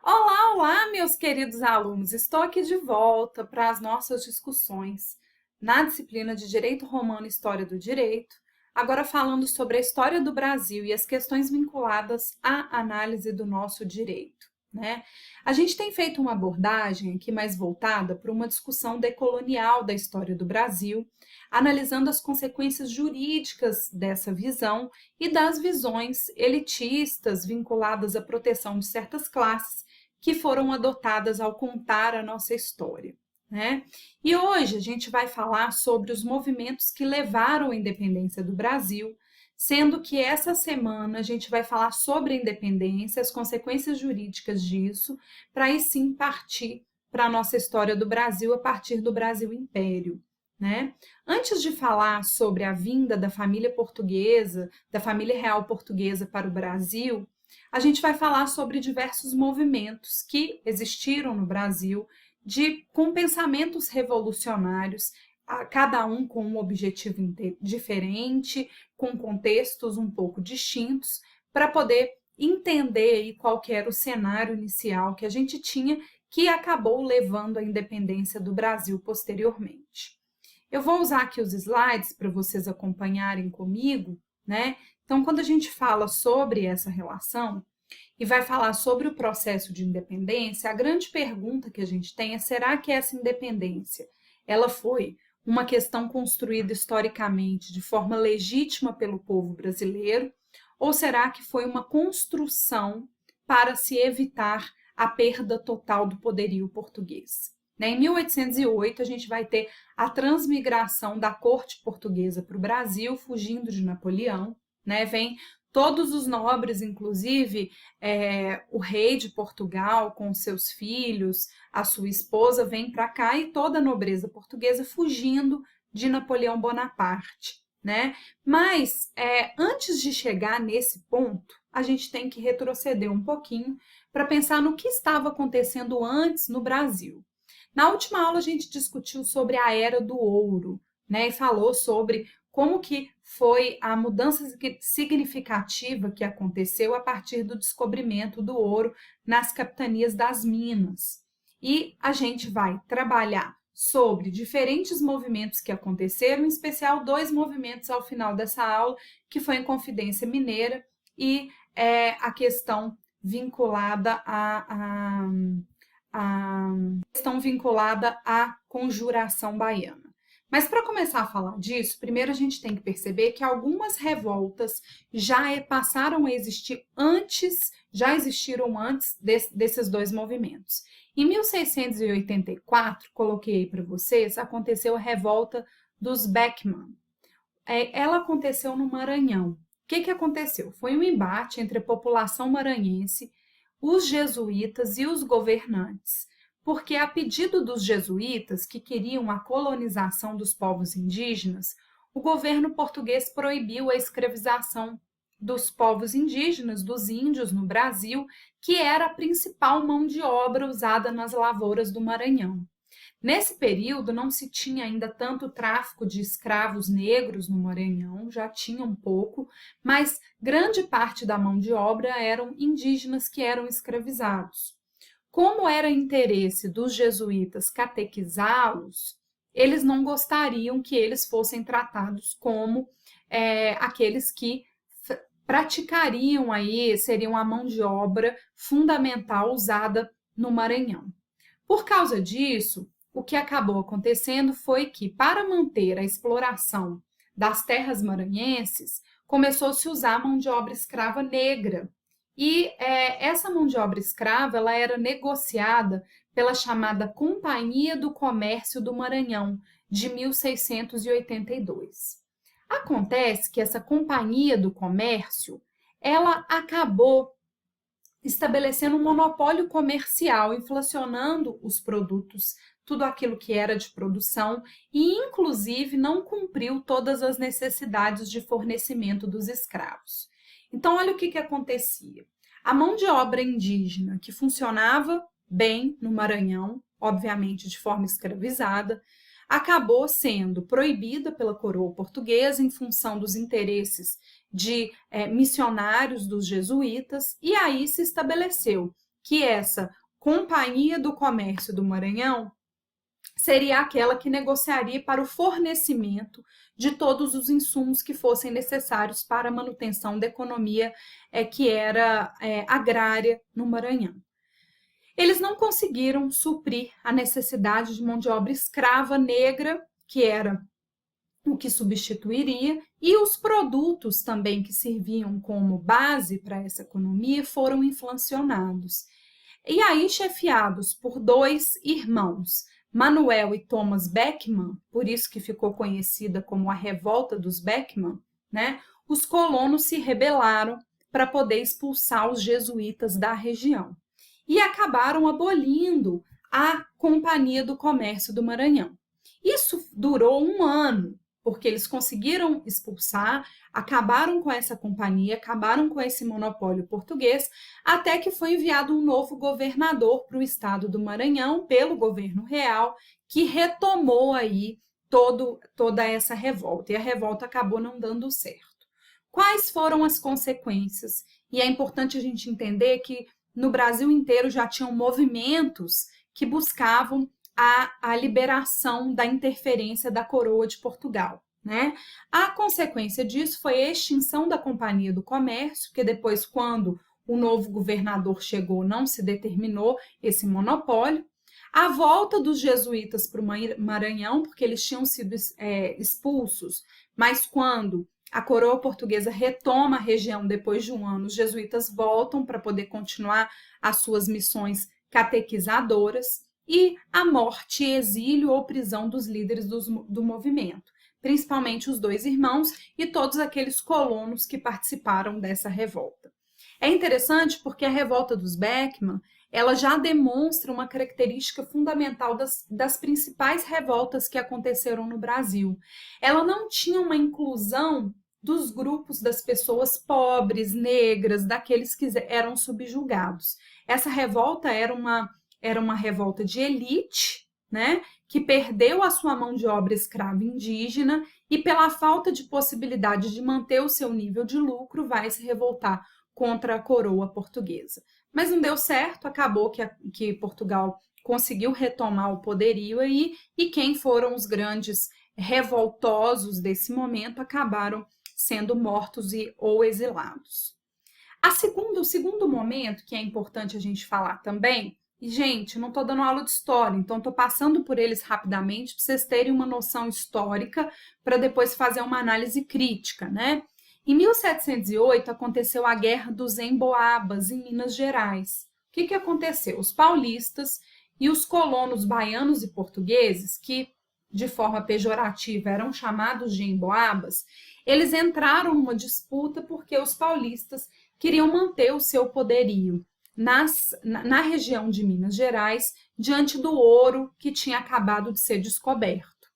Olá, olá, meus queridos alunos! Estou aqui de volta para as nossas discussões na disciplina de Direito Romano e História do Direito, agora falando sobre a história do Brasil e as questões vinculadas à análise do nosso direito, né? A gente tem feito uma abordagem aqui mais voltada para uma discussão decolonial da história do Brasil, analisando as consequências jurídicas dessa visão e das visões elitistas vinculadas à proteção de certas classes que foram adotadas ao contar a nossa história, né? E hoje a gente vai falar sobre os movimentos que levaram à independência do Brasil, sendo que essa semana a gente vai falar sobre a independência, as consequências jurídicas disso, para aí sim partir para a nossa história do Brasil a partir do Brasil Império, né? Antes de falar sobre a vinda da família portuguesa, da família real portuguesa para o Brasil, a gente vai falar sobre diversos movimentos que existiram no Brasil, com pensamentos revolucionários, cada um com um objetivo diferente, com contextos um pouco distintos, para poder entender aí qual que era o cenário inicial que a gente tinha, que acabou levando à independência do Brasil posteriormente. Eu vou usar aqui os slides para vocês acompanharem comigo, né? Então, quando a gente fala sobre essa relação e vai falar sobre o processo de independência, a grande pergunta que a gente tem é: será que essa independência ela foi uma questão construída historicamente de forma legítima pelo povo brasileiro, ou será que foi uma construção para se evitar a perda total do poderio português? Em 1808, a gente vai ter a transmigração da corte portuguesa para o Brasil, fugindo de Napoleão, né? Vem todos os nobres, inclusive o rei de Portugal com seus filhos, a sua esposa, vem para cá e toda a nobreza portuguesa fugindo de Napoleão Bonaparte, né? Mas antes de chegar nesse ponto, a gente tem que retroceder um pouquinho para pensar no que estava acontecendo antes no Brasil. Na última aula a gente discutiu sobre a Era do Ouro, né? E falou sobre como que foi a mudança significativa que aconteceu a partir do descobrimento do ouro nas capitanias das Minas. E a gente vai trabalhar sobre diferentes movimentos que aconteceram, em especial dois movimentos ao final dessa aula, que foi a Inconfidência Mineira e a questão vinculada à Conjuração Baiana. Mas para começar a falar disso, primeiro a gente tem que perceber que algumas revoltas já passaram a existir antes, já existiram antes desses dois movimentos. Em 1684, coloquei aí para vocês, aconteceu a revolta dos Beckman. Ela aconteceu no Maranhão. O que aconteceu? Foi um embate entre a população maranhense, os jesuítas e os governantes, porque a pedido dos jesuítas, que queriam a colonização dos povos indígenas, o governo português proibiu a escravização dos povos indígenas, dos índios no Brasil, que era a principal mão de obra usada nas lavouras do Maranhão. Nesse período não se tinha ainda tanto tráfico de escravos negros no Maranhão, já tinha um pouco, mas grande parte da mão de obra eram indígenas que eram escravizados. Como era interesse dos jesuítas catequizá-los, eles não gostariam que eles fossem tratados como aqueles que praticariam aí, seriam a mão de obra fundamental usada no Maranhão. Por causa disso, o que acabou acontecendo foi que, para manter a exploração das terras maranhenses, começou-se a usar a mão de obra escrava negra. E essa mão de obra escrava ela era negociada pela chamada Companhia do Comércio do Maranhão, de 1682. Acontece que essa Companhia do Comércio ela acabou estabelecendo um monopólio comercial, inflacionando os produtos, tudo aquilo que era de produção, e inclusive não cumpriu todas as necessidades de fornecimento dos escravos. Então, olha o que acontecia. A mão de obra indígena, que funcionava bem no Maranhão, obviamente de forma escravizada, acabou sendo proibida pela coroa portuguesa em função dos interesses de missionários dos jesuítas, e aí se estabeleceu que essa Companhia do Comércio do Maranhão seria aquela que negociaria para o fornecimento de todos os insumos que fossem necessários para a manutenção da economia que era agrária no Maranhão. Eles não conseguiram suprir a necessidade de mão de obra escrava negra, que era o que substituiria, e os produtos também que serviam como base para essa economia foram inflacionados. E aí, chefiados por dois irmãos, Manuel e Thomas Beckmann, por isso que ficou conhecida como a Revolta dos Beckmann, né? Os colonos se rebelaram para poder expulsar os jesuítas da região e acabaram abolindo a Companhia do Comércio do Maranhão. Isso durou um ano, porque eles conseguiram expulsar, acabaram com essa companhia, acabaram com esse monopólio português, até que foi enviado um novo governador para o estado do Maranhão, pelo governo real, que retomou aí toda essa revolta, e a revolta acabou não dando certo. Quais foram as consequências? E é importante a gente entender que no Brasil inteiro já tinham movimentos que buscavam a liberação da interferência da coroa de Portugal, né? A consequência disso foi a extinção da Companhia do Comércio, porque depois, quando o novo governador chegou, não se determinou esse monopólio. A volta dos jesuítas para o Maranhão, porque eles tinham sido expulsos, mas quando a coroa portuguesa retoma a região depois de um ano, os jesuítas voltam para poder continuar as suas missões catequizadoras, e a morte, exílio ou prisão dos líderes do movimento, principalmente os dois irmãos e todos aqueles colonos que participaram dessa revolta. É interessante porque a revolta dos Beckmann, ela já demonstra uma característica fundamental das principais revoltas que aconteceram no Brasil. Ela não tinha uma inclusão dos grupos das pessoas pobres, negras, daqueles que eram subjugados. Essa revolta era uma revolta de elite, né, que perdeu a sua mão de obra escrava indígena e, pela falta de possibilidade de manter o seu nível de lucro, vai se revoltar contra a coroa portuguesa. Mas não deu certo, acabou que Portugal conseguiu retomar o poderio aí, e quem foram os grandes revoltosos desse momento acabaram sendo mortos ou exilados. O segundo momento que é importante a gente falar também, e, gente, não estou dando aula de história, então estou passando por eles rapidamente para vocês terem uma noção histórica para depois fazer uma análise crítica, né? Em 1708 aconteceu a Guerra dos Emboabas, em Minas Gerais. O que aconteceu? Os paulistas e os colonos baianos e portugueses, que de forma pejorativa eram chamados de emboabas, eles entraram numa disputa porque os paulistas queriam manter o seu poderio na região de Minas Gerais, diante do ouro que tinha acabado de ser descoberto.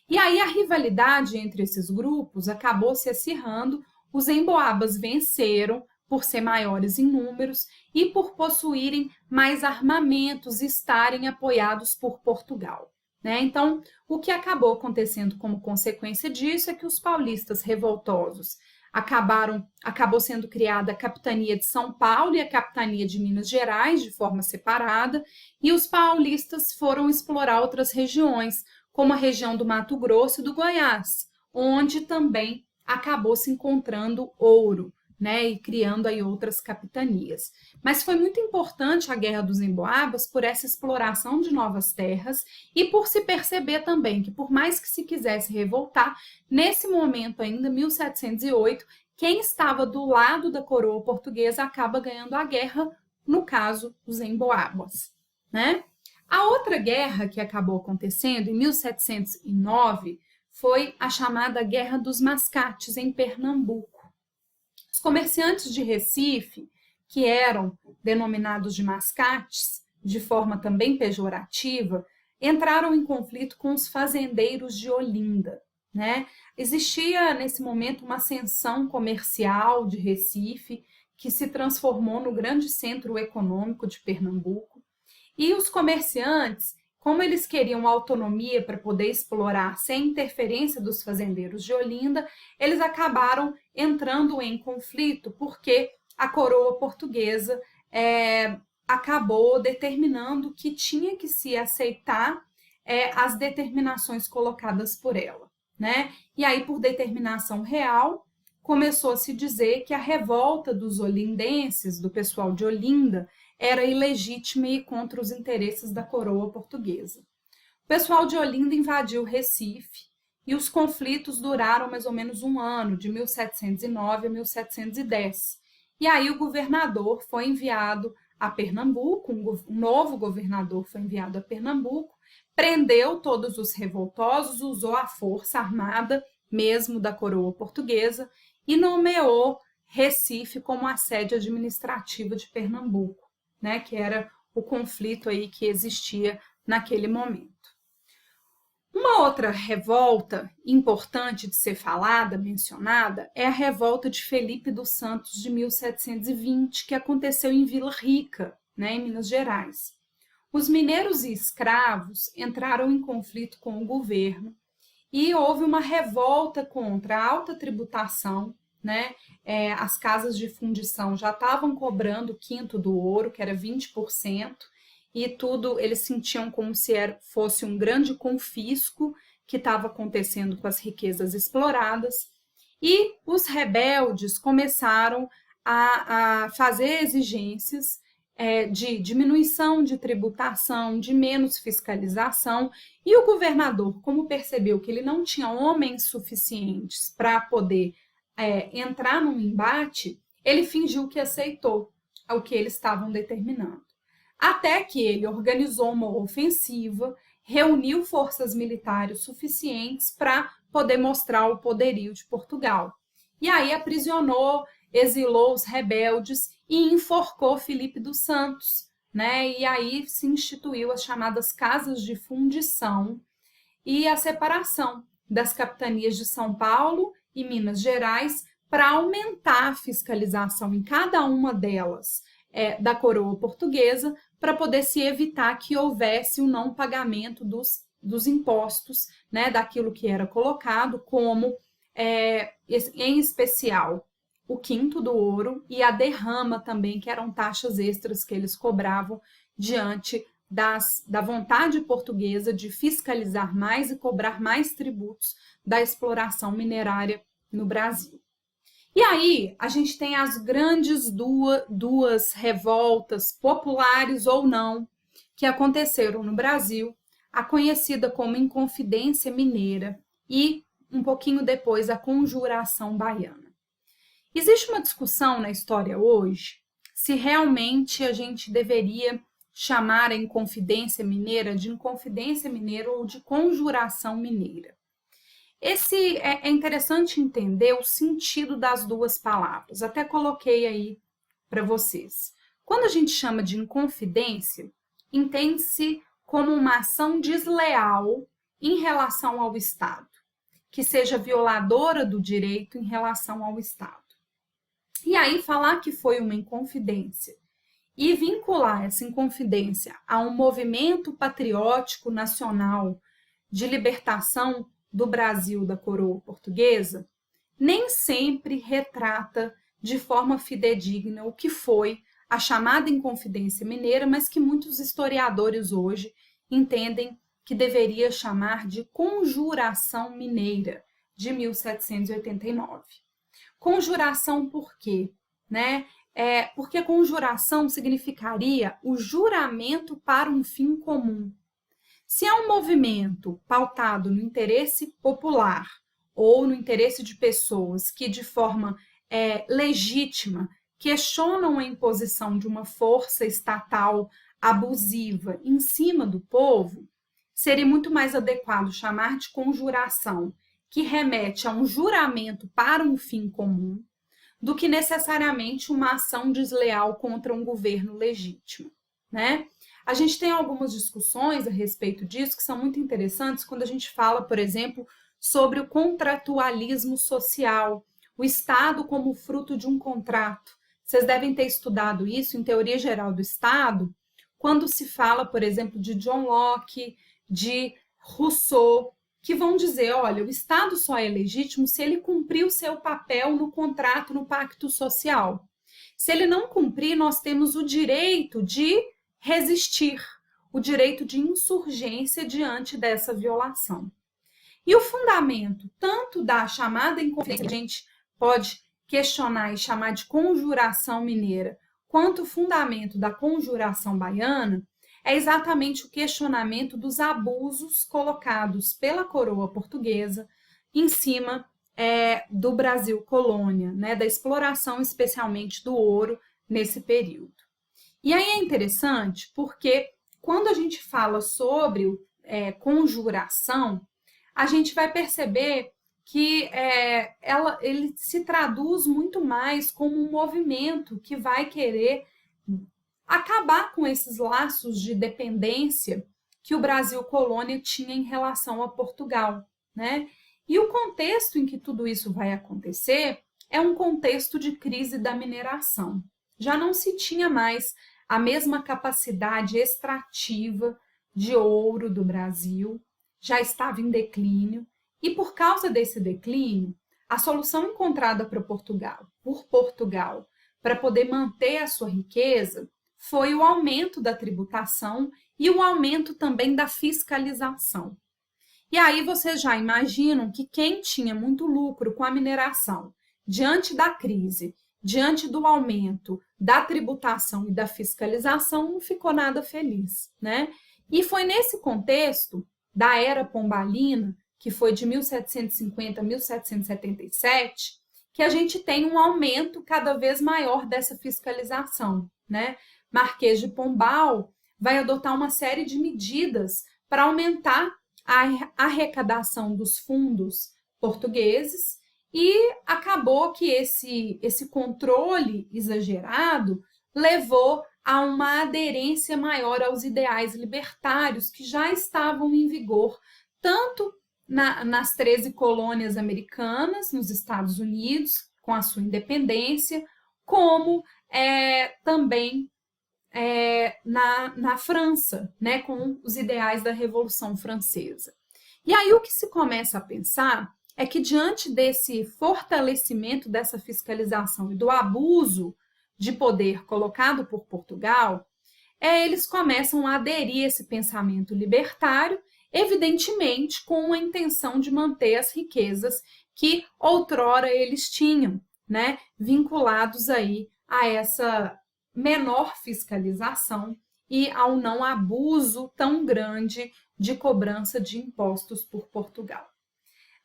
E aí a rivalidade entre esses grupos acabou se acirrando, os emboabas venceram por ser maiores em números e por possuírem mais armamentos e estarem apoiados por Portugal, né? Então, o que acabou acontecendo como consequência disso é que os paulistas revoltosos acabou sendo criada a Capitania de São Paulo e a Capitania de Minas Gerais de forma separada, e os paulistas foram explorar outras regiões, como a região do Mato Grosso e do Goiás, onde também acabou se encontrando ouro, né, e criando aí outras capitanias. Mas foi muito importante a Guerra dos Emboabas por essa exploração de novas terras e por se perceber também que, por mais que se quisesse revoltar, nesse momento ainda, 1708, quem estava do lado da coroa portuguesa acaba ganhando a guerra, no caso, os Emboabas, né? A outra guerra que acabou acontecendo em 1709 foi a chamada Guerra dos Mascates, em Pernambuco. Os comerciantes de Recife, que eram denominados de mascates, de forma também pejorativa, entraram em conflito com os fazendeiros de Olinda, né? Existia, nesse momento, uma ascensão comercial de Recife, que se transformou no grande centro econômico de Pernambuco, e os comerciantes, como eles queriam autonomia para poder explorar sem interferência dos fazendeiros de Olinda, eles acabaram entrando em conflito porque a coroa portuguesa acabou determinando que tinha que se aceitar as determinações colocadas por ela, né? E aí, por determinação real, começou a se dizer que a revolta dos olindenses, do pessoal de Olinda, era ilegítima e contra os interesses da coroa portuguesa. O pessoal de Olinda invadiu Recife e os conflitos duraram mais ou menos um ano, de 1709 a 1710. E aí o governador foi enviado a Pernambuco, um novo governador foi enviado a Pernambuco, prendeu todos os revoltosos, usou a força armada mesmo da coroa portuguesa e nomeou Recife como a sede administrativa de Pernambuco, né, que era o conflito aí que existia naquele momento. Uma outra revolta importante de ser falada, mencionada, é a revolta de Felipe dos Santos de 1720, que aconteceu em Vila Rica, né, em Minas Gerais. Os mineiros e escravos entraram em conflito com o governo e houve uma revolta contra a alta tributação, né? As casas de fundição já estavam cobrando o quinto do ouro, que era 20%, e tudo eles sentiam como se fosse um grande confisco que estava acontecendo com as riquezas exploradas. E os rebeldes começaram a fazer exigências de diminuição de tributação, de menos fiscalização, e o governador, como percebeu que ele não tinha homens suficientes para poder entrar num embate, ele fingiu que aceitou o que eles estavam determinando. Até que ele organizou uma ofensiva, reuniu forças militares suficientes para poder mostrar o poderio de Portugal. E aí aprisionou, exilou os rebeldes e enforcou Felipe dos Santos, né? E aí se instituiu as chamadas casas de fundição e a separação das capitanias de São Paulo e Minas Gerais para aumentar a fiscalização em cada uma delas da coroa portuguesa, para poder se evitar que houvesse o não pagamento dos impostos, né, daquilo que era colocado, como, em especial, o quinto do ouro e a derrama também, que eram taxas extras que eles cobravam diante da vontade portuguesa de fiscalizar mais e cobrar mais tributos da exploração minerária no Brasil. E aí, a gente tem as grandes duas revoltas, populares ou não, que aconteceram no Brasil, a conhecida como Inconfidência Mineira e, um pouquinho depois, a Conjuração Baiana. Existe uma discussão na história hoje se realmente a gente deveria chamar a Inconfidência Mineira de Inconfidência Mineira ou de Conjuração Mineira. É interessante entender o sentido das duas palavras. Até coloquei aí para vocês. Quando a gente chama de inconfidência, entende-se como uma ação desleal em relação ao Estado, que seja violadora do direito em relação ao Estado. E aí falar que foi uma inconfidência e vincular essa inconfidência a um movimento patriótico nacional de libertação do Brasil da coroa portuguesa, nem sempre retrata de forma fidedigna o que foi a chamada Inconfidência Mineira, mas que muitos historiadores hoje entendem que deveria chamar de Conjuração Mineira, de 1789. Conjuração por quê? Né? Porque conjuração significaria o juramento para um fim comum. Se é um movimento pautado no interesse popular ou no interesse de pessoas que, de forma legítima, questionam a imposição de uma força estatal abusiva em cima do povo, seria muito mais adequado chamar de conjuração, que remete a um juramento para um fim comum, do que necessariamente uma ação desleal contra um governo legítimo, né? A gente tem algumas discussões a respeito disso que são muito interessantes quando a gente fala, por exemplo, sobre o contratualismo social, o Estado como fruto de um contrato. Vocês devem ter estudado isso em Teoria Geral do Estado, quando se fala, por exemplo, de John Locke, de Rousseau, que vão dizer, olha, o Estado só é legítimo se ele cumprir o seu papel no contrato, no pacto social. Se ele não cumprir, nós temos o direito de resistir, o direito de insurgência diante dessa violação. E o fundamento, tanto da chamada inconfidência, que a gente pode questionar e chamar de conjuração mineira, quanto o fundamento da conjuração baiana, é exatamente o questionamento dos abusos colocados pela coroa portuguesa em cima do Brasil colônia, né, da exploração especialmente do ouro nesse período. E aí é interessante porque quando a gente fala sobre conjuração, a gente vai perceber que ele se traduz muito mais como um movimento que vai querer acabar com esses laços de dependência que o Brasil colônia tinha em relação a Portugal, né? E o contexto em que tudo isso vai acontecer é um contexto de crise da mineração. Já não se tinha mais a mesma capacidade extrativa de ouro do Brasil, já estava em declínio, e por causa desse declínio, a solução encontrada por Portugal, para poder manter a sua riqueza, foi o aumento da tributação e o aumento também da fiscalização. E aí vocês já imaginam que quem tinha muito lucro com a mineração, diante da crise, diante do aumento da tributação e da fiscalização, não ficou nada feliz, né? E foi nesse contexto da Era Pombalina, que foi de 1750 a 1777, que a gente tem um aumento cada vez maior dessa fiscalização, né? Marquês de Pombal vai adotar uma série de medidas para aumentar a arrecadação dos fundos portugueses e acabou que esse controle exagerado levou a uma aderência maior aos ideais libertários que já estavam em vigor, tanto nas 13 colônias americanas, nos Estados Unidos, com a sua independência, como também na França, né, com os ideais da Revolução Francesa. E aí o que se começa a pensar é que diante desse fortalecimento dessa fiscalização e do abuso de poder colocado por Portugal, eles começam a aderir a esse pensamento libertário, evidentemente com a intenção de manter as riquezas que outrora eles tinham, né, vinculados aí a essa menor fiscalização e ao não abuso tão grande de cobrança de impostos por Portugal.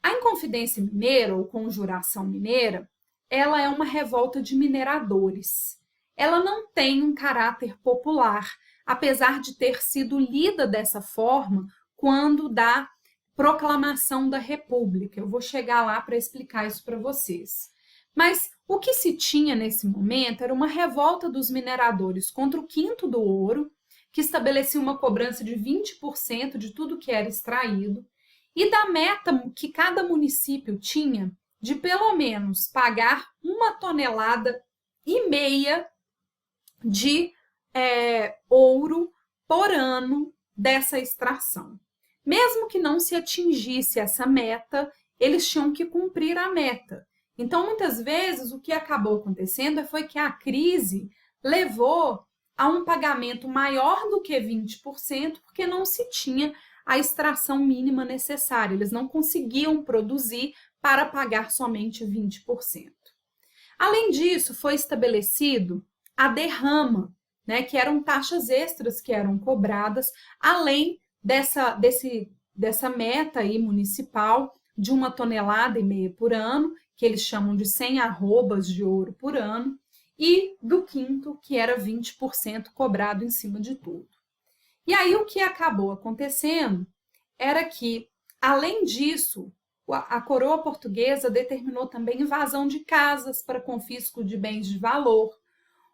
A Inconfidência Mineira, ou Conjuração Mineira, ela é uma revolta de mineradores. Ela não tem um caráter popular, apesar de ter sido lida dessa forma quando da proclamação da República. Eu vou chegar lá para explicar isso para vocês. Mas o que se tinha nesse momento era uma revolta dos mineradores contra o quinto do ouro, que estabelecia uma cobrança de 20% de tudo que era extraído, e da meta que cada município tinha de pelo menos pagar 1,5 toneladas de ouro por ano dessa extração. Mesmo que não se atingisse essa meta, eles tinham que cumprir a meta. Então, muitas vezes, o que acabou acontecendo foi que a crise levou a um pagamento maior do que 20%, porque não se tinha a extração mínima necessária. Eles não conseguiam produzir para pagar somente 20%. Além disso, foi estabelecido a derrama, né, que eram taxas extras que eram cobradas, além dessa meta aí municipal de 1,5 toneladas por ano, que eles chamam de 100 arrobas de ouro por ano, e do quinto, que era 20% cobrado em cima de tudo. E aí o que acabou acontecendo era que, além disso, a coroa portuguesa determinou também invasão de casas para confisco de bens de valor.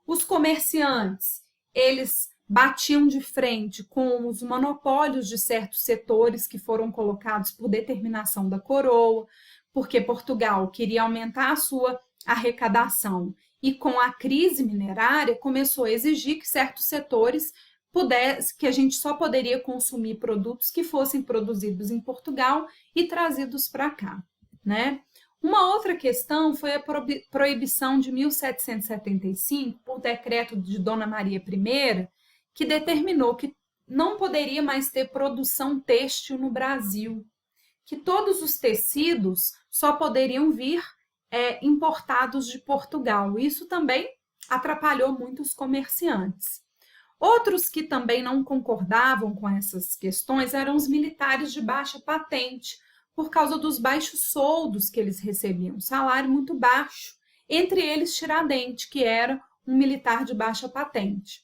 Os comerciantes, eles batiam de frente com os monopólios de certos setores que foram colocados por determinação da coroa, porque Portugal queria aumentar a sua arrecadação e com a crise minerária começou a exigir que certos setores que a gente só poderia consumir produtos que fossem produzidos em Portugal e trazidos para cá, né? Uma outra questão foi a proibição de 1775, por decreto de Dona Maria I, que determinou que não poderia mais ter produção têxtil no Brasil, que todos os tecidos só poderiam vir importados de Portugal. Isso também atrapalhou muito os comerciantes. Outros que também não concordavam com essas questões eram os militares de baixa patente, por causa dos baixos soldos que eles recebiam, salário muito baixo, entre eles Tiradentes, que era um militar de baixa patente.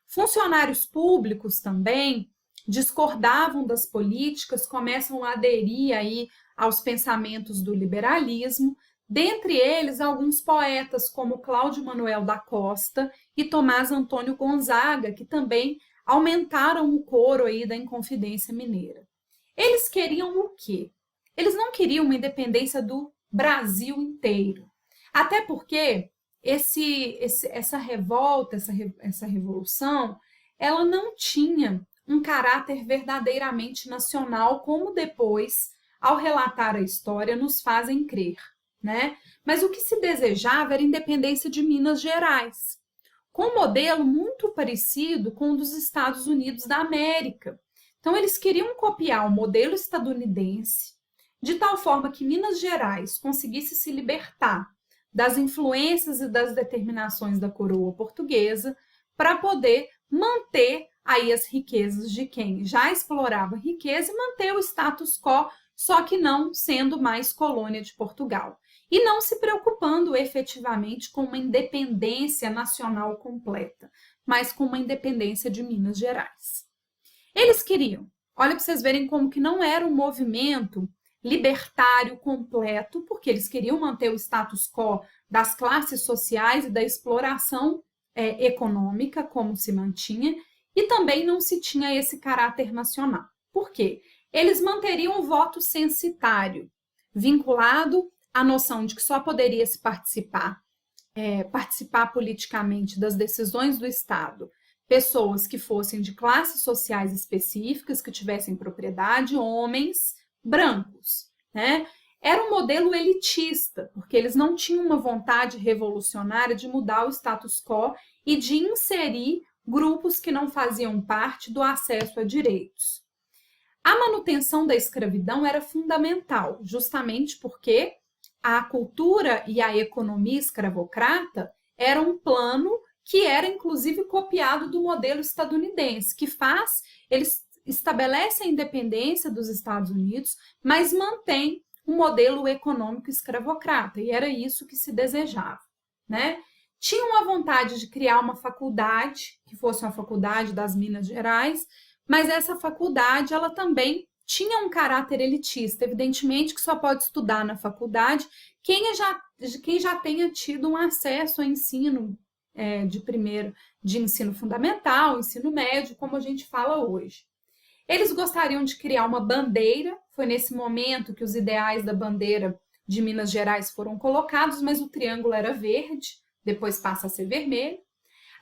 Funcionários públicos também discordavam das políticas, começam a aderir aí aos pensamentos do liberalismo, dentre eles alguns poetas como Cláudio Manuel da Costa e Tomás Antônio Gonzaga, que também aumentaram o coro aí da Inconfidência Mineira. Eles queriam o quê? Eles não queriam uma independência do Brasil inteiro. Até porque essa revolta, essa revolução, ela não tinha um caráter verdadeiramente nacional, como depois, ao relatar a história, nos fazem crer, né? Mas o que se desejava era a independência de Minas Gerais, com um modelo muito parecido com o dos Estados Unidos da América. Então, eles queriam copiar o modelo estadunidense, de tal forma que Minas Gerais conseguisse se libertar das influências e das determinações da coroa portuguesa para poder manter aí as riquezas de quem já explorava a riqueza e manter o status quo, só que não sendo mais colônia de Portugal. E não se preocupando efetivamente com uma independência nacional completa, mas com uma independência de Minas Gerais. Eles queriam, olha para vocês verem como que não era um movimento libertário completo, porque eles queriam manter o status quo das classes sociais e da exploração econômica, como se mantinha, e também não se tinha esse caráter nacional. Por quê? Eles manteriam o voto censitário, vinculado à noção de que só poderia se participar politicamente das decisões do Estado pessoas que fossem de classes sociais específicas, que tivessem propriedade, homens brancos, né? Era um modelo elitista, porque eles não tinham uma vontade revolucionária de mudar o status quo e de inserir grupos que não faziam parte do acesso a direitos. A manutenção da escravidão era fundamental, justamente porque a cultura e a economia escravocrata eram um plano que era inclusive copiado do modelo estadunidense, que eles estabelecem a independência dos Estados Unidos, mas mantém um modelo econômico escravocrata, e era isso que se desejava, né? Tinham a vontade de criar uma faculdade, que fosse uma faculdade das Minas Gerais, mas essa faculdade, ela também tinha um caráter elitista, evidentemente que só pode estudar na faculdade quem já tenha tido um acesso a ensino de ensino fundamental, ensino médio, como a gente fala hoje. Eles gostariam de criar uma bandeira, foi nesse momento que os ideais da bandeira de Minas Gerais foram colocados, mas o triângulo era verde, depois passa a ser vermelho.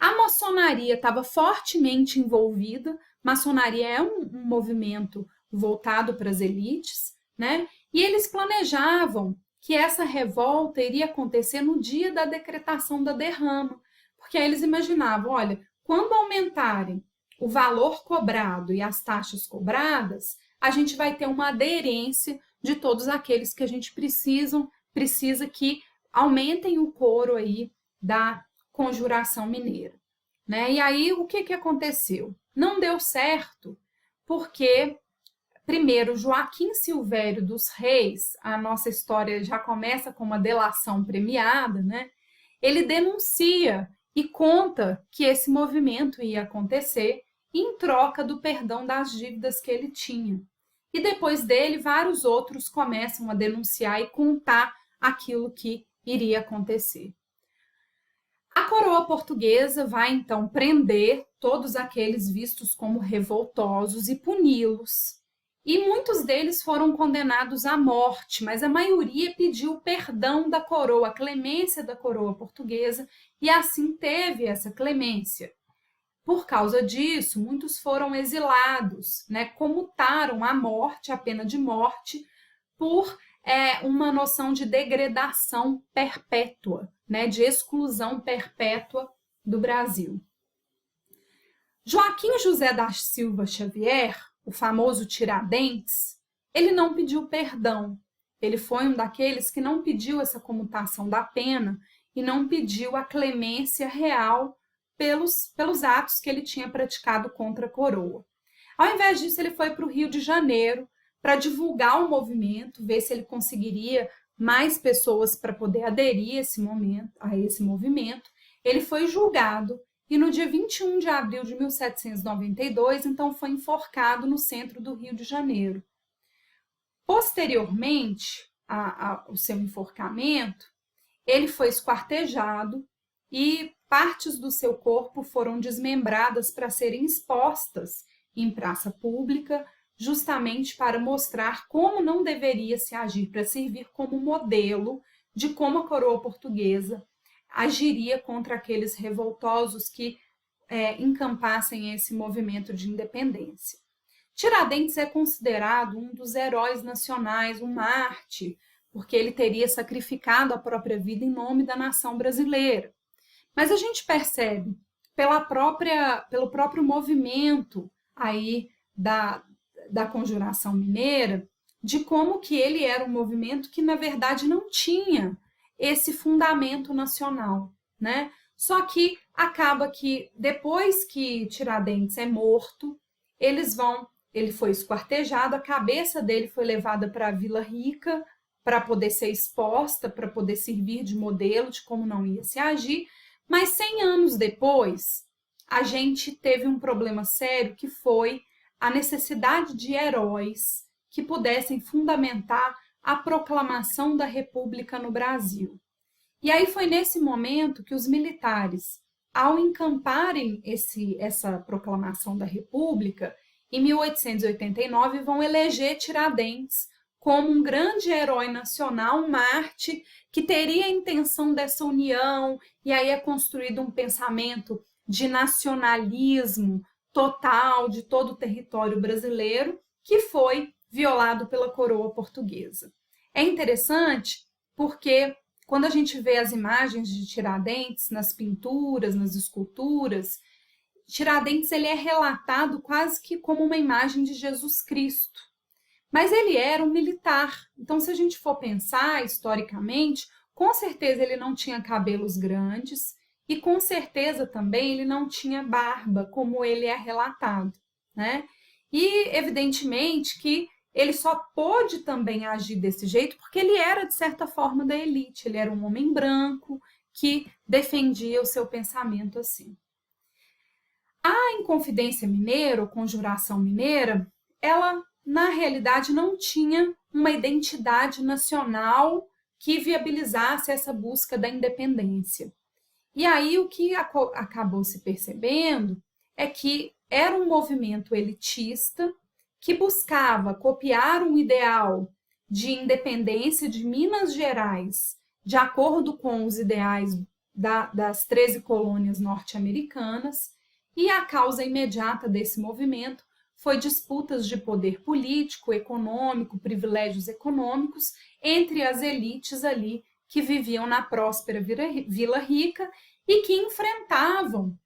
A maçonaria estava fortemente envolvida, maçonaria é um movimento voltado para as elites, né? E eles planejavam que essa revolta iria acontecer no dia da decretação da derrama, porque aí eles imaginavam, olha, quando aumentarem o valor cobrado e as taxas cobradas, a gente vai ter uma aderência de todos aqueles que a gente precisa que aumentem o coro aí da conjuração mineira, né? E aí o que aconteceu? Não deu certo, porque primeiro Joaquim Silvério dos Reis, a nossa história já começa com uma delação premiada, né? Ele denuncia e conta que esse movimento ia acontecer em troca do perdão das dívidas que ele tinha. E depois dele, vários outros começam a denunciar e contar aquilo que iria acontecer. A coroa portuguesa vai, então, prender todos aqueles vistos como revoltosos e puni-los. E muitos deles foram condenados à morte, mas a maioria pediu perdão da coroa, a clemência da coroa portuguesa, e assim teve essa clemência. Por causa disso, muitos foram exilados, né? Comutaram a morte, a pena de morte, por uma noção de degradação perpétua, né, de exclusão perpétua do Brasil. Joaquim José da Silva Xavier, o famoso Tiradentes, ele não pediu perdão. Ele foi um daqueles que não pediu essa comutação da pena e não pediu a clemência real pelos atos que ele tinha praticado contra a coroa. Ao invés disso, ele foi para o Rio de Janeiro para divulgar o movimento, ver se ele conseguiria mais pessoas para poder aderir a esse movimento. Ele foi julgado e no dia 21 de abril de 1792, então foi enforcado no centro do Rio de Janeiro. Posteriormente ao seu enforcamento, ele foi esquartejado e partes do seu corpo foram desmembradas para serem expostas em praça pública, justamente para mostrar como não deveria se agir, para servir como modelo de como a coroa portuguesa agiria contra aqueles revoltosos que encampassem esse movimento de independência. Tiradentes é considerado um dos heróis nacionais, um mártir, porque ele teria sacrificado a própria vida em nome da nação brasileira. Mas a gente percebe pelo próprio movimento aí da Conjuração Mineira, de como que ele era um movimento que, na verdade, não tinha esse fundamento nacional, né? Só que acaba que, depois que Tiradentes é morto, ele foi esquartejado, a cabeça dele foi levada para a Vila Rica, para poder ser exposta, para poder servir de modelo de como não ia se agir, mas 100 anos depois, a gente teve um problema sério que foi a necessidade de heróis que pudessem fundamentar a proclamação da República no Brasil. E aí foi nesse momento que os militares, ao encamparem essa proclamação da República, em 1889 vão eleger Tiradentes como um grande herói nacional, um mártir, que teria a intenção dessa união, e aí é construído um pensamento de nacionalismo total de todo o território brasileiro, que foi violado pela coroa portuguesa. É interessante porque quando a gente vê as imagens de Tiradentes nas pinturas, nas esculturas, Tiradentes ele é relatado quase que como uma imagem de Jesus Cristo. Mas ele era um militar. Então, se a gente for pensar historicamente, com certeza ele não tinha cabelos grandes e com certeza também ele não tinha barba, como ele é relatado, né? E, evidentemente, que ele só pôde também agir desse jeito porque ele era, de certa forma, da elite. Ele era um homem branco que defendia o seu pensamento assim. A Inconfidência Mineira, ou Conjuração Mineira, ela, na realidade, não tinha uma identidade nacional que viabilizasse essa busca da independência. E aí o que acabou se percebendo é que era um movimento elitista que buscava copiar um ideal de independência de Minas Gerais, de acordo com os ideais das 13 colônias norte-americanas, e a causa imediata desse movimento foi disputas de poder político, econômico, privilégios econômicos entre as elites ali que viviam na próspera Vila Rica e que enfrentavam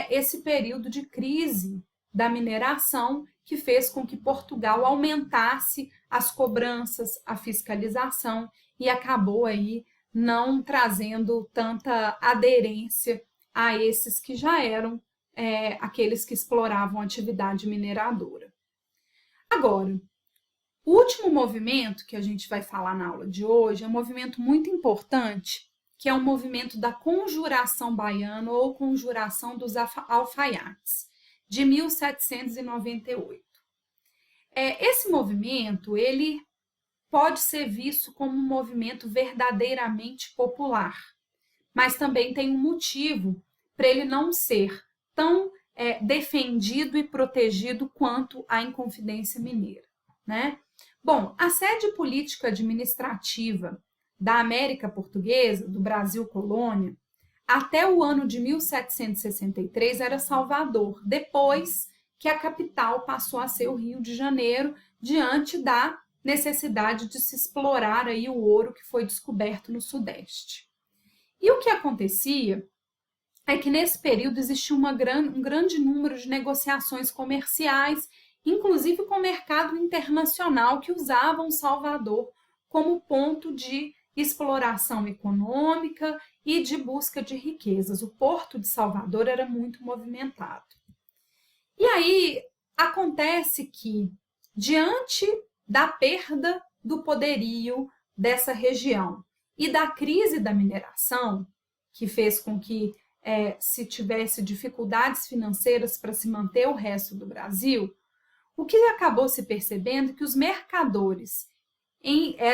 esse período de crise da mineração que fez com que Portugal aumentasse as cobranças, a fiscalização e acabou aí não trazendo tanta aderência a esses que já eram aqueles que exploravam a atividade mineradora. Agora, o último movimento que a gente vai falar na aula de hoje é um movimento muito importante, que é o movimento da Conjuração Baiana ou Conjuração dos Alfaiates, de 1798. Esse movimento ele pode ser visto como um movimento verdadeiramente popular, mas também tem um motivo para ele não ser tão defendido e protegido quanto a Inconfidência Mineira, né? Bom, a sede política administrativa da América Portuguesa, do Brasil colônia, até o ano de 1763 era Salvador, depois que a capital passou a ser o Rio de Janeiro, diante da necessidade de se explorar aí o ouro que foi descoberto no Sudeste. E o que acontecia é que nesse período existia um grande número de negociações comerciais, inclusive com o mercado internacional, que usavam Salvador como ponto de exploração econômica e de busca de riquezas. O porto de Salvador era muito movimentado. E aí acontece que, diante da perda do poderio dessa região e da crise da mineração, que fez com que se tivesse dificuldades financeiras para se manter o resto do Brasil, o que acabou se percebendo é que os mercadores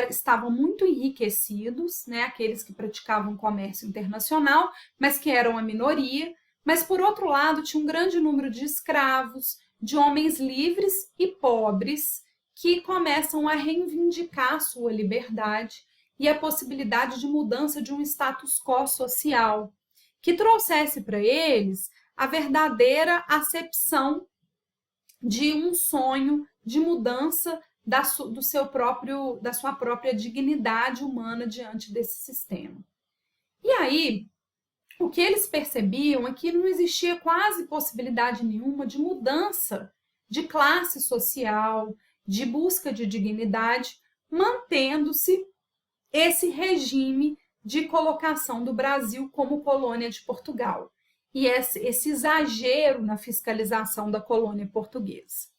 estavam muito enriquecidos, né, aqueles que praticavam comércio internacional, mas que eram a minoria, mas, por outro lado, tinha um grande número de escravos, de homens livres e pobres, que começam a reivindicar sua liberdade e a possibilidade de mudança de um status quo social, que trouxesse para eles a verdadeira acepção de um sonho de mudança da sua própria dignidade humana diante desse sistema. E aí, o que eles percebiam é que não existia quase possibilidade nenhuma de mudança de classe social, de busca de dignidade, mantendo-se esse regime de colocação do Brasil como colônia de Portugal e esse exagero na fiscalização da colônia portuguesa.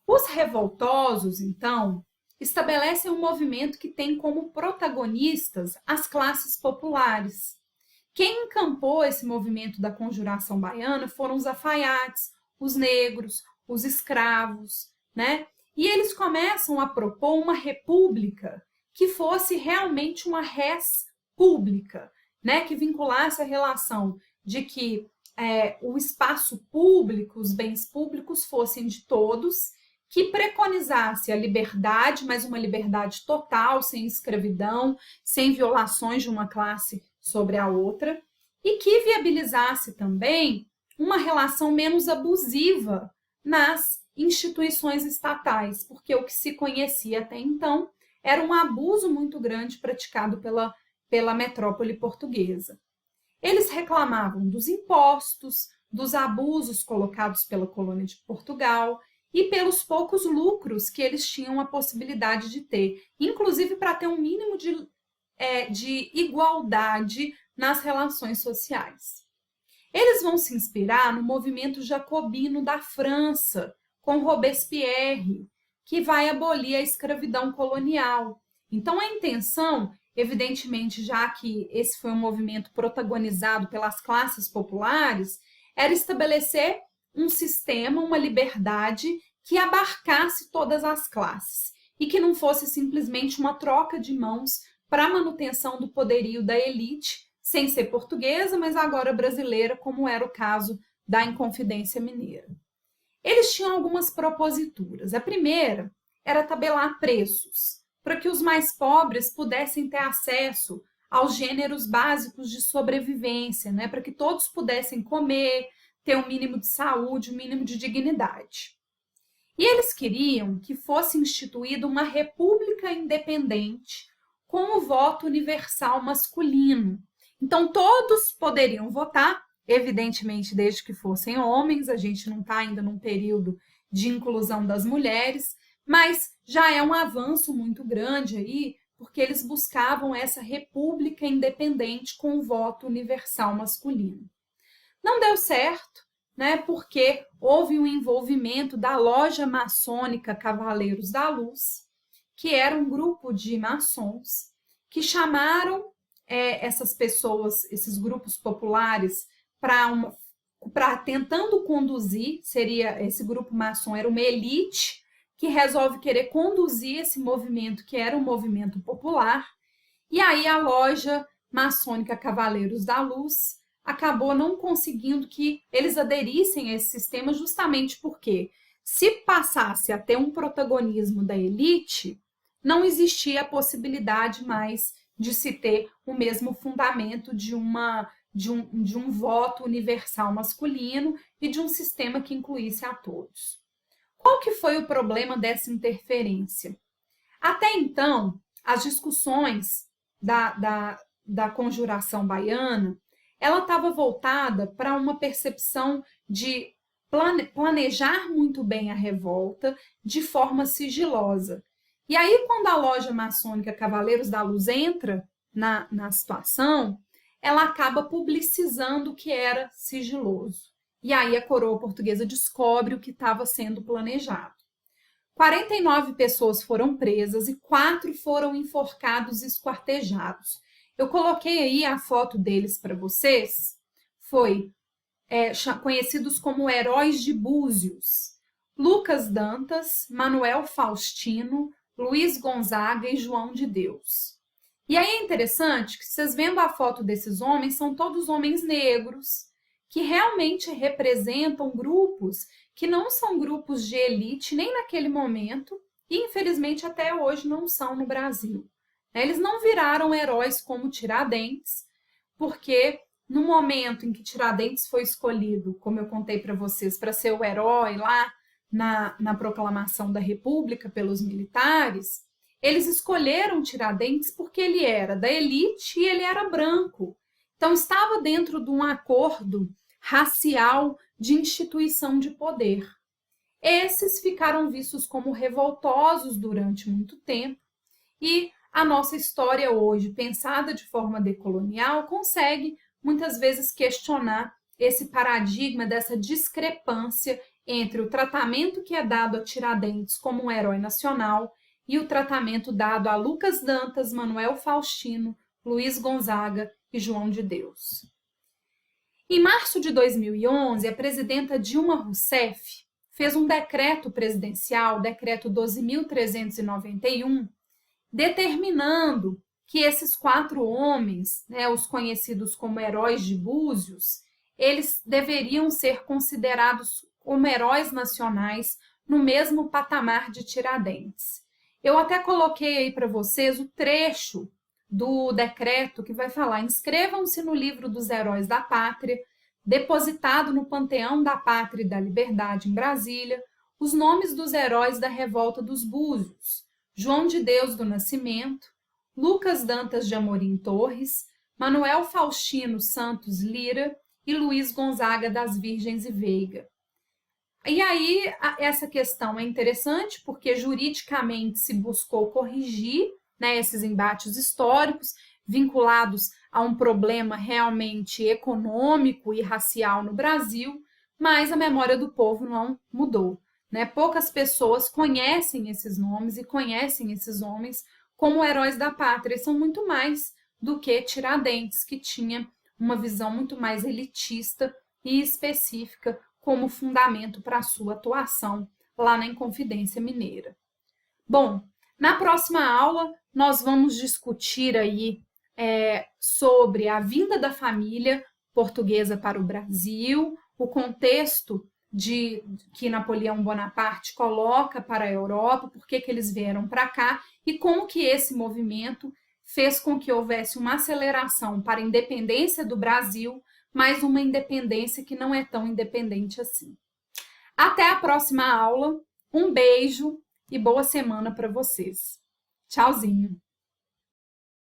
Os revoltosos, então, estabelecem um movimento que tem como protagonistas as classes populares. Quem encampou esse movimento da Conjuração Baiana foram os alfaiates, os negros, os escravos, né? E eles começam a propor uma república que fosse realmente uma res pública, né? Que vinculasse a relação de que o espaço público, os bens públicos fossem de todos, que preconizasse a liberdade, mas uma liberdade total, sem escravidão, sem violações de uma classe sobre a outra, e que viabilizasse também uma relação menos abusiva nas instituições estatais, porque o que se conhecia até então era um abuso muito grande praticado pela metrópole portuguesa. Eles reclamavam dos impostos, dos abusos colocados pela colônia de Portugal e pelos poucos lucros que eles tinham a possibilidade de ter, inclusive para ter um mínimo de igualdade nas relações sociais. Eles vão se inspirar no movimento jacobino da França, com Robespierre, que vai abolir a escravidão colonial. Então, a intenção, evidentemente, já que esse foi um movimento protagonizado pelas classes populares, era estabelecer um sistema, uma liberdade que abarcasse todas as classes e que não fosse simplesmente uma troca de mãos para a manutenção do poderio da elite, sem ser portuguesa, mas agora brasileira, como era o caso da Inconfidência Mineira. Eles tinham algumas proposituras. A primeira era tabelar preços, para que os mais pobres pudessem ter acesso aos gêneros básicos de sobrevivência, né? Para que todos pudessem comer, ter um mínimo de saúde, um mínimo de dignidade. E eles queriam que fosse instituída uma república independente com o voto universal masculino. Então, todos poderiam votar, evidentemente, desde que fossem homens, a gente não está ainda num período de inclusão das mulheres, mas já é um avanço muito grande aí, porque eles buscavam essa república independente com o voto universal masculino. Não deu certo, né, porque houve um envolvimento da loja maçônica Cavaleiros da Luz, que era um grupo de maçons que chamaram essas pessoas, esses grupos populares, para tentando conduzir, esse grupo maçom era uma elite que resolve querer conduzir esse movimento, que era um movimento popular, e aí a loja maçônica Cavaleiros da Luz acabou não conseguindo que eles aderissem a esse sistema, justamente porque, se passasse a ter um protagonismo da elite, não existia a possibilidade mais de se ter o mesmo fundamento de um voto universal masculino e de um sistema que incluísse a todos. Qual que foi o problema dessa interferência? Até então, as discussões da conjuração baiana, ela estava voltada para uma percepção de planejar muito bem a revolta de forma sigilosa. E aí, quando a loja maçônica Cavaleiros da Luz entra na situação, ela acaba publicizando o que era sigiloso. E aí a coroa portuguesa descobre o que estava sendo planejado. 49 pessoas foram presas e 4 foram enforcados e esquartejados. Eu coloquei aí a foto deles para vocês. Foi conhecidos como heróis de Búzios. Lucas Dantas, Manuel Faustino, Luiz Gonzaga e João de Deus. E aí é interessante que, vocês vendo a foto desses homens, são todos homens negros, que realmente representam grupos que não são grupos de elite nem naquele momento, e infelizmente até hoje não são no Brasil. Eles não viraram heróis como Tiradentes, porque no momento em que Tiradentes foi escolhido, como eu contei para vocês, para ser o herói lá na proclamação da República pelos militares, eles escolheram Tiradentes porque ele era da elite e ele era branco. Então, estava dentro de um acordo racial de instituição de poder. Esses ficaram vistos como revoltosos durante muito tempo e a nossa história hoje, pensada de forma decolonial, consegue muitas vezes questionar esse paradigma dessa discrepância entre o tratamento que é dado a Tiradentes como um herói nacional e o tratamento dado a Lucas Dantas, Manuel Faustino, Luiz Gonzaga e João de Deus. Em março de 2011, a presidenta Dilma Rousseff fez um decreto presidencial, decreto 12.391, determinando que esses 4 homens, os conhecidos como heróis de Búzios, eles deveriam ser considerados como heróis nacionais no mesmo patamar de Tiradentes. Eu até coloquei aí para vocês o trecho do decreto que vai falar: inscrevam-se no livro dos heróis da pátria, depositado no Panteão da Pátria e da Liberdade em Brasília, os nomes dos heróis da revolta dos Búzios: João de Deus do Nascimento, Lucas Dantas de Amorim Torres, Manuel Faustino Santos Lira e Luiz Gonzaga das Virgens e Veiga. E aí, essa questão é interessante porque juridicamente se buscou corrigir esses embates históricos vinculados a um problema realmente econômico e racial no Brasil, mas a memória do povo não mudou. Poucas pessoas conhecem esses nomes e conhecem esses homens como heróis da pátria, e são muito mais do que Tiradentes, que tinha uma visão muito mais elitista e específica como fundamento para a sua atuação lá na Inconfidência Mineira. Bom, na próxima aula nós vamos discutir aí sobre a vinda da família portuguesa para o Brasil, o contexto que Napoleão Bonaparte coloca para a Europa, por que eles vieram para cá e como que esse movimento fez com que houvesse uma aceleração para a independência do Brasil, mas uma independência que não é tão independente assim. Até a próxima aula, um beijo e boa semana para vocês. Tchauzinho!